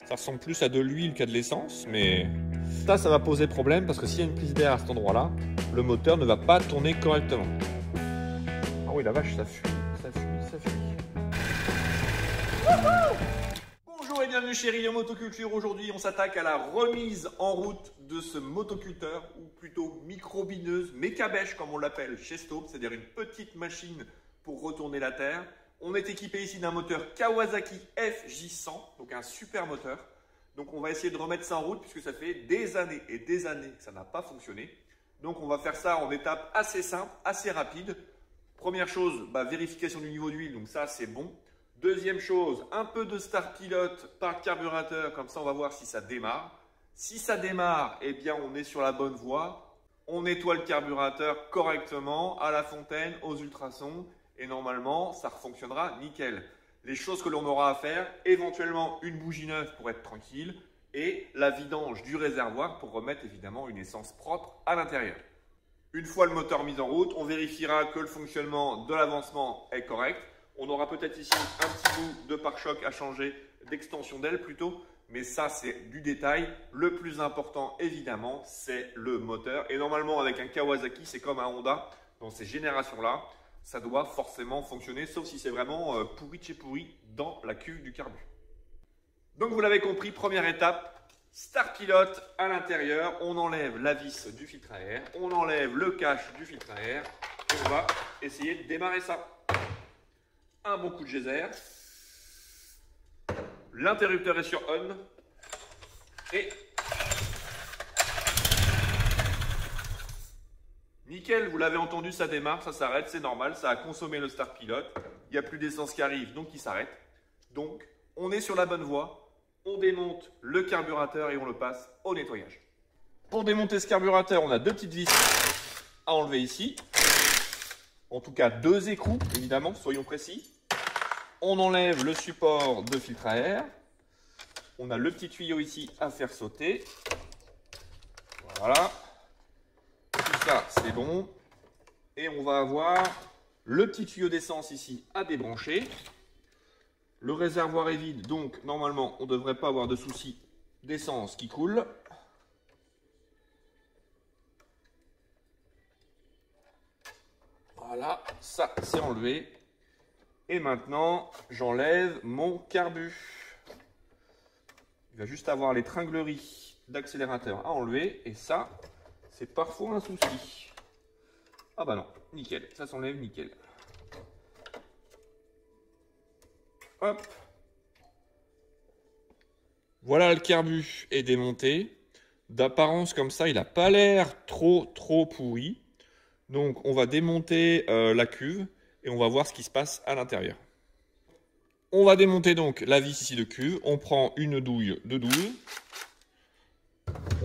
Ça ressemble plus à de l'huile qu'à de l'essence, mais ça va poser problème parce que s'il y a une prise d'air à cet endroit-là, le moteur ne va pas tourner correctement. Ah oui, la vache, ça fuit, ça fuit, ça fuit. Bonjour et bienvenue chez Rio Motoculture. Aujourd'hui, on s'attaque à la remise en route de ce motoculteur, ou plutôt microbineuse, mécabèche comme on l'appelle chez Stope, c'est-à-dire une petite machine pour retourner la terre. On est équipé ici d'un moteur Kawasaki FJ100, donc un super moteur. Donc on va essayer de remettre ça en route puisque ça fait des années et des années que ça n'a pas fonctionné. Donc on va faire ça en étapes assez simples, assez rapides. Première chose, vérification du niveau d'huile, donc ça c'est bon. Deuxième chose, un peu de start pilote par carburateur, comme ça on va voir si ça démarre. Si ça démarre, eh bien on est sur la bonne voie. On nettoie le carburateur correctement à la fontaine, aux ultrasons. Et normalement, ça fonctionnera nickel. Les choses que l'on aura à faire, éventuellement une bougie neuve pour être tranquille et la vidange du réservoir pour remettre évidemment une essence propre à l'intérieur. Une fois le moteur mis en route, on vérifiera que le fonctionnement de l'avancement est correct. On aura peut-être ici un petit bout de pare-choc à changer, d'extension d'aile plutôt, mais ça c'est du détail. Le plus important évidemment, c'est le moteur. Et normalement avec un Kawasaki, c'est comme un Honda dans ces générations-là. Ça doit forcément fonctionner, sauf si c'est vraiment pourri de chez pourri dans la cuve du carbu. Donc vous l'avez compris, première étape, start pilote à l'intérieur. On enlève la vis du filtre à air, on enlève le cache du filtre à air et on va essayer de démarrer ça. Un bon coup de geyser. L'interrupteur est sur on et nickel, vous l'avez entendu, ça démarre, ça s'arrête, c'est normal, ça a consommé le start pilote. Il n'y a plus d'essence qui arrive, donc il s'arrête. Donc, on est sur la bonne voie. On démonte le carburateur et on le passe au nettoyage. Pour démonter ce carburateur, on a deux petites vis à enlever ici. En tout cas, deux écrous, évidemment, soyons précis. On enlève le support de filtre à air. On a le petit tuyau ici à faire sauter. Voilà. Ça c'est bon et on va avoir le petit tuyau d'essence ici à débrancher. Le réservoir est vide, donc normalement on ne devrait pas avoir de soucis d'essence qui coule. Voilà, ça c'est enlevé. Et maintenant j'enlève mon carbu. Il va juste avoir les tringleries d'accélérateur à enlever et ça c'est parfois un souci. Ah bah non, nickel, ça s'enlève nickel. Hop. Voilà, le carbu est démonté. D'apparence comme ça, il n'a pas l'air trop pourri. Donc on va démonter la cuve et on va voir ce qui se passe à l'intérieur. On va démonter donc la vis ici de cuve. On prend une douille de 12.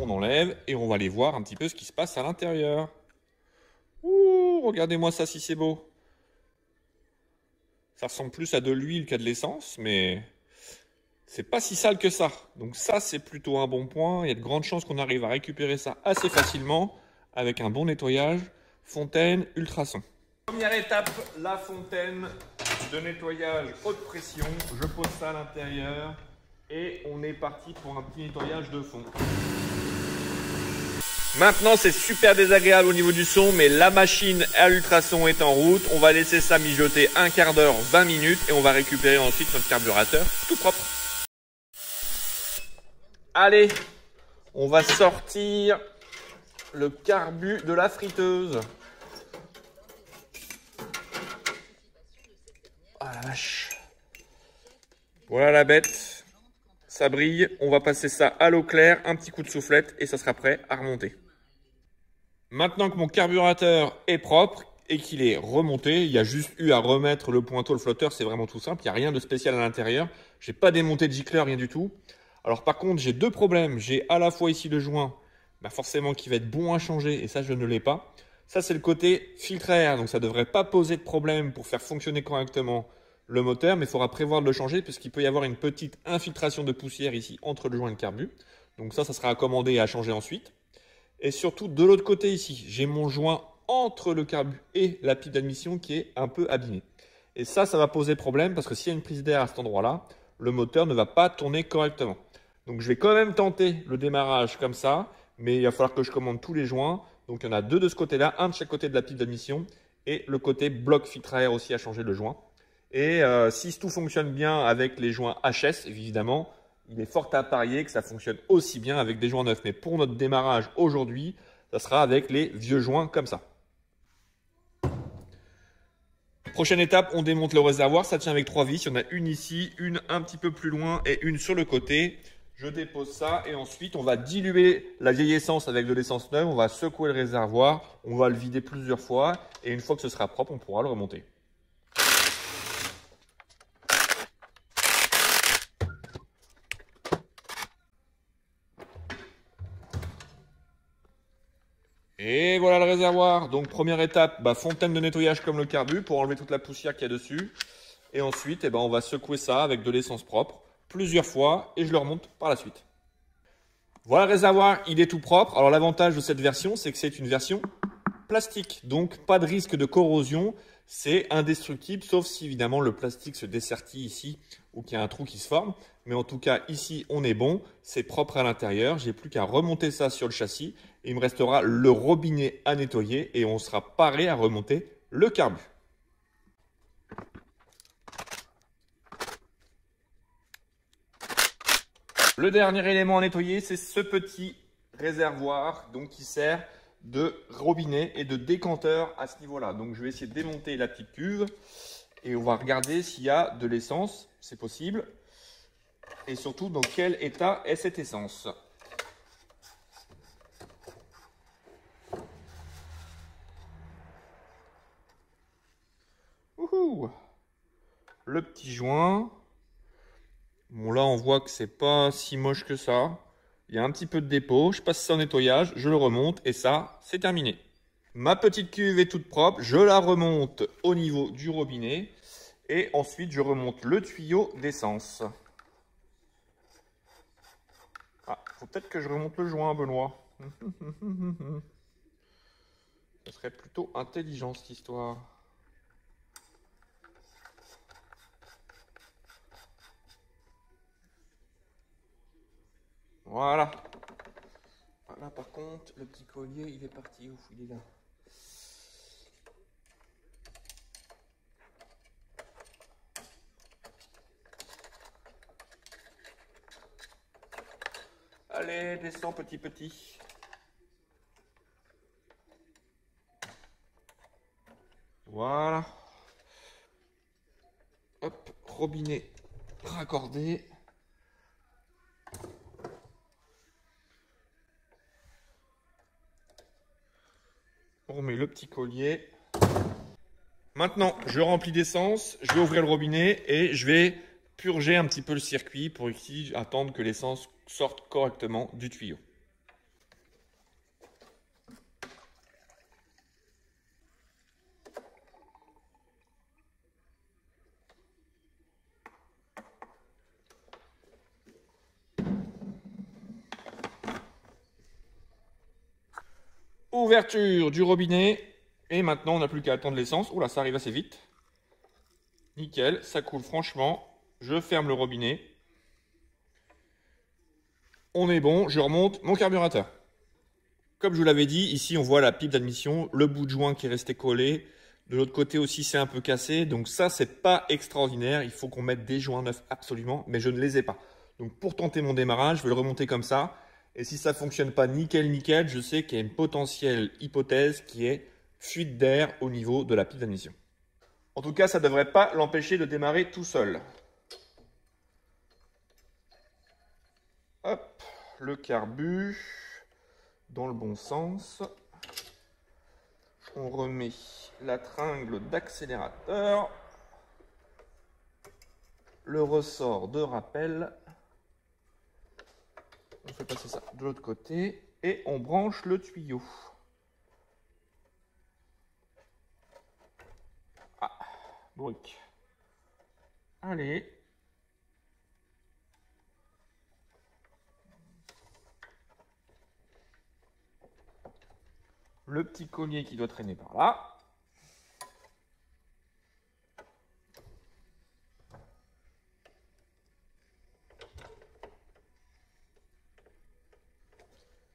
On enlève et on va aller voir un petit peu ce qui se passe à l'intérieur. Ouh, regardez-moi ça si c'est beau. Ça ressemble plus à de l'huile qu'à de l'essence, mais c'est pas si sale que ça. Donc ça, c'est plutôt un bon point. Il y a de grandes chances qu'on arrive à récupérer ça assez facilement avec un bon nettoyage. Fontaine, ultrason. Première étape, la fontaine de nettoyage haute pression. Je pose ça à l'intérieur et on est parti pour un petit nettoyage de fond. Maintenant, c'est super désagréable au niveau du son, mais la machine à l'ultrason est en route. On va laisser ça mijoter un quart d'heure, 20 minutes et on va récupérer ensuite notre carburateur tout propre. Allez, on va sortir le carbu de la friteuse. Ah la vache. Voilà la bête. Ça brille. On va passer ça à l'eau claire, un petit coup de soufflette et ça sera prêt à remonter. Maintenant que mon carburateur est propre et qu'il est remonté, il y a juste eu à remettre le pointeau, le flotteur, c'est vraiment tout simple. Il n'y a rien de spécial à l'intérieur. Je n'ai pas démonté de gicleur, rien du tout. Alors par contre, j'ai deux problèmes. J'ai à la fois ici le joint, forcément qui va être bon à changer et ça, je ne l'ai pas. Ça, c'est le côté filtre à air, donc ça ne devrait pas poser de problème pour faire fonctionner correctement le moteur, mais il faudra prévoir de le changer puisqu'il peut y avoir une petite infiltration de poussière ici entre le joint et le carbu. Donc ça sera à commander et à changer ensuite. Et surtout, de l'autre côté ici, j'ai mon joint entre le carbu et la pipe d'admission qui est un peu abîmée. Et ça va poser problème parce que s'il y a une prise d'air à cet endroit-là, le moteur ne va pas tourner correctement. Donc je vais quand même tenter le démarrage comme ça, mais il va falloir que je commande tous les joints. Donc il y en a deux de ce côté-là, un de chaque côté de la pipe d'admission et le côté bloc filtre à air aussi à changer le joint. Et si tout fonctionne bien avec les joints HS, évidemment, il est fort à parier que ça fonctionne aussi bien avec des joints neufs. Mais pour notre démarrage aujourd'hui, ça sera avec les vieux joints comme ça. Prochaine étape, on démonte le réservoir. Ça tient avec 3 vis. Il y en a une ici, une un petit peu plus loin et une sur le côté. Je dépose ça et ensuite on va diluer la vieille essence avec de l'essence neuve. On va secouer le réservoir, on va le vider plusieurs fois et une fois que ce sera propre, on pourra le remonter. Et voilà le réservoir. Donc première étape, fontaine de nettoyage comme le carbu pour enlever toute la poussière qu'il y a dessus. Et ensuite, on va secouer ça avec de l'essence propre plusieurs fois et je le remonte par la suite. Voilà le réservoir, il est tout propre. Alors l'avantage de cette version, c'est que c'est une version plastique. Donc pas de risque de corrosion, c'est indestructible, sauf si évidemment le plastique se dessertit ici ou qu'il y a un trou qui se forme. Mais en tout cas, ici, on est bon, c'est propre à l'intérieur. J'ai plus qu'à remonter ça sur le châssis. Et il me restera le robinet à nettoyer et on sera paré à remonter le carbu. Le dernier élément à nettoyer, c'est ce petit réservoir donc, qui sert de robinet et de décanteur à ce niveau-là. Donc je vais essayer de démonter la petite cuve et on va regarder s'il y a de l'essence, c'est possible. Et surtout dans quel état est cette essence. Ouhou. Le petit joint. Bon là on voit que c'est pas si moche que ça. Il y a un petit peu de dépôt, je passe ça en nettoyage, je le remonte et ça c'est terminé. Ma petite cuve est toute propre, je la remonte au niveau du robinet et ensuite je remonte le tuyau d'essence. Ah, faut peut-être que je remonte le joint, Benoît. Ce serait plutôt intelligent cette histoire. Voilà. Là par contre, le petit collier, il est parti où? Il est là. Allez, descends petit petit. Voilà. Hop, robinet raccordé. On remet le petit collier. Maintenant, je remplis d'essence, je vais ouvrir le robinet et je vais purger un petit peu le circuit pour ici attendre que l'essence sorte correctement du tuyau. Ouverture du robinet. Et maintenant, on n'a plus qu'à attendre l'essence. Oula, ça arrive assez vite. Nickel, ça coule franchement. Je ferme le robinet. On est bon, je remonte mon carburateur. Comme je vous l'avais dit, ici on voit la pipe d'admission, le bout de joint qui est resté collé. De l'autre côté aussi, c'est un peu cassé. Donc ça, c'est pas extraordinaire. Il faut qu'on mette des joints neufs absolument, mais je ne les ai pas. Donc pour tenter mon démarrage, je vais le remonter comme ça. Et si ça ne fonctionne pas nickel, je sais qu'il y a une potentielle hypothèse qui est fuite d'air au niveau de la pipe d'admission. En tout cas, ça ne devrait pas l'empêcher de démarrer tout seul. Hop, le carbu dans le bon sens. On remet la tringle d'accélérateur, le ressort de rappel. On fait passer ça de l'autre côté et on branche le tuyau. Ah, brique. Allez. Le petit collier qui doit traîner par là.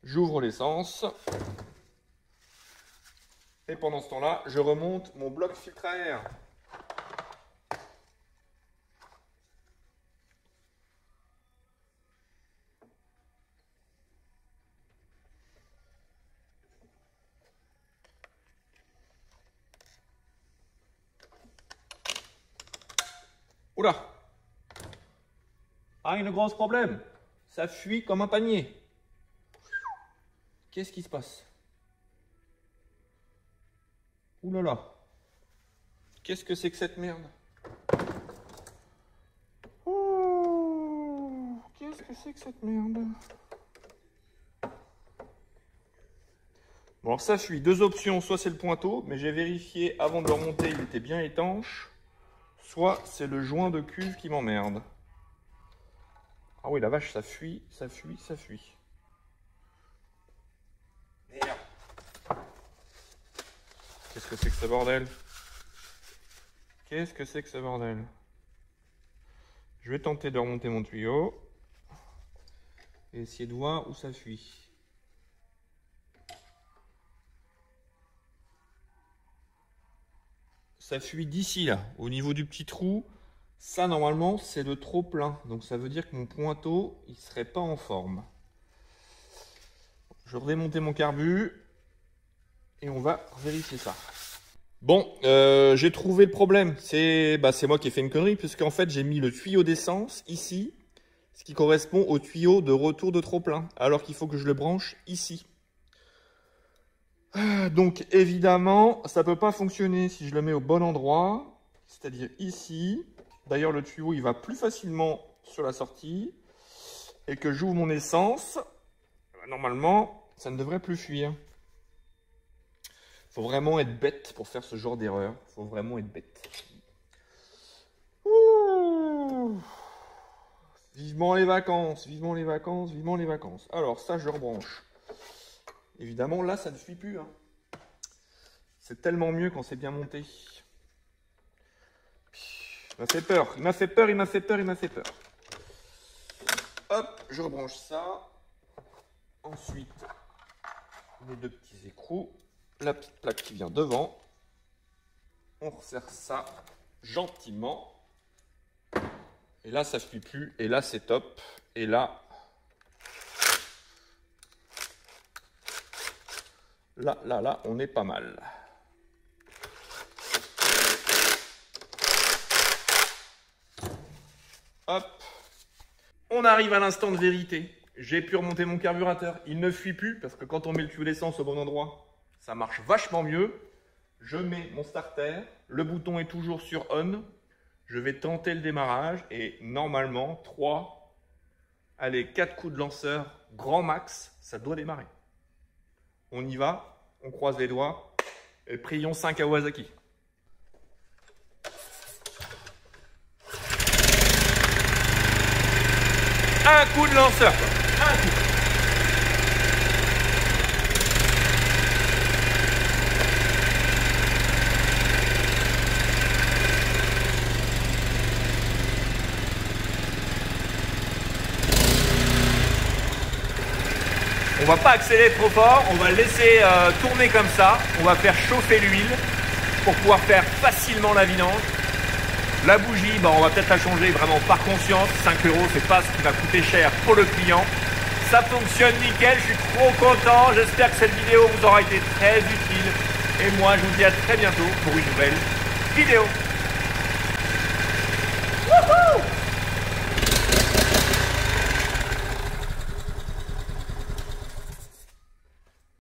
J'ouvre l'essence. Et pendant ce temps-là, je remonte mon bloc filtre à air. Oula! Ah, un gros problème. Ça fuit comme un panier. Qu'est-ce qui se passe? Ouh là là. Qu'est-ce que c'est que cette merde? Oh, qu'est-ce que c'est que cette merde? Bon, alors ça fuit. Deux options. Soit c'est le pointeau, mais j'ai vérifié avant de le remonter, il était bien étanche. Soit c'est le joint de cuve qui m'emmerde. Ah oui, la vache, ça fuit, ça fuit, ça fuit. Merde. Qu'est-ce que c'est que ce bordel? Qu'est-ce que c'est que ce bordel? Je vais tenter de remonter mon tuyau. Et essayer de voir où ça fuit. Ça fuit d'ici, là, au niveau du petit trou. Ça, normalement, c'est le trop plein. Donc, ça veut dire que mon pointeau, il ne serait pas en forme. Je vais redémonter mon carbu. Et on va vérifier ça. Bon, j'ai trouvé le problème. C'est moi qui ai fait une connerie, puisqu'en fait, j'ai mis le tuyau d'essence ici, ce qui correspond au tuyau de retour de trop plein, alors qu'il faut que je le branche ici. Donc évidemment, ça ne peut pas fonctionner si je le mets au bon endroit, c'est-à-dire ici. D'ailleurs, le tuyau, il va plus facilement sur la sortie. Et que j'ouvre mon essence, normalement, ça ne devrait plus fuir. Il faut vraiment être bête pour faire ce genre d'erreur. Il faut vraiment être bête. Ouh. Vivement les vacances, vivement les vacances, vivement les vacances. Alors ça, je rebranche. Évidemment, là, ça ne fuit plus. Hein. C'est tellement mieux quand c'est bien monté. Il m'a fait peur, il m'a fait peur, il m'a fait peur, il m'a fait peur. Hop, je rebranche ça. Ensuite, mes deux petits écrous. La petite plaque qui vient devant. On resserre ça gentiment. Et là, ça ne fuit plus. Et là, c'est top. Et là... Là, on est pas mal. Hop. On arrive à l'instant de vérité. J'ai pu remonter mon carburateur. Il ne fuit plus parce que quand on met le tuyau d'essence au bon endroit, ça marche vachement mieux. Je mets mon starter. Le bouton est toujours sur on. Je vais tenter le démarrage et normalement, 4 coups de lanceur, grand max, ça doit démarrer. On y va, on croise les doigts et prions 5 Kawasaki. Un coup de lanceur, quoi. Un coup. On va pas accélérer trop fort, on va le laisser tourner comme ça. On va faire chauffer l'huile pour pouvoir faire facilement la vidange. La bougie, on va peut-être la changer vraiment par conscience. 5 €, c'est pas ce qui va coûter cher pour le client. Ça fonctionne nickel, je suis trop content. J'espère que cette vidéo vous aura été très utile. Et moi, je vous dis à très bientôt pour une nouvelle vidéo.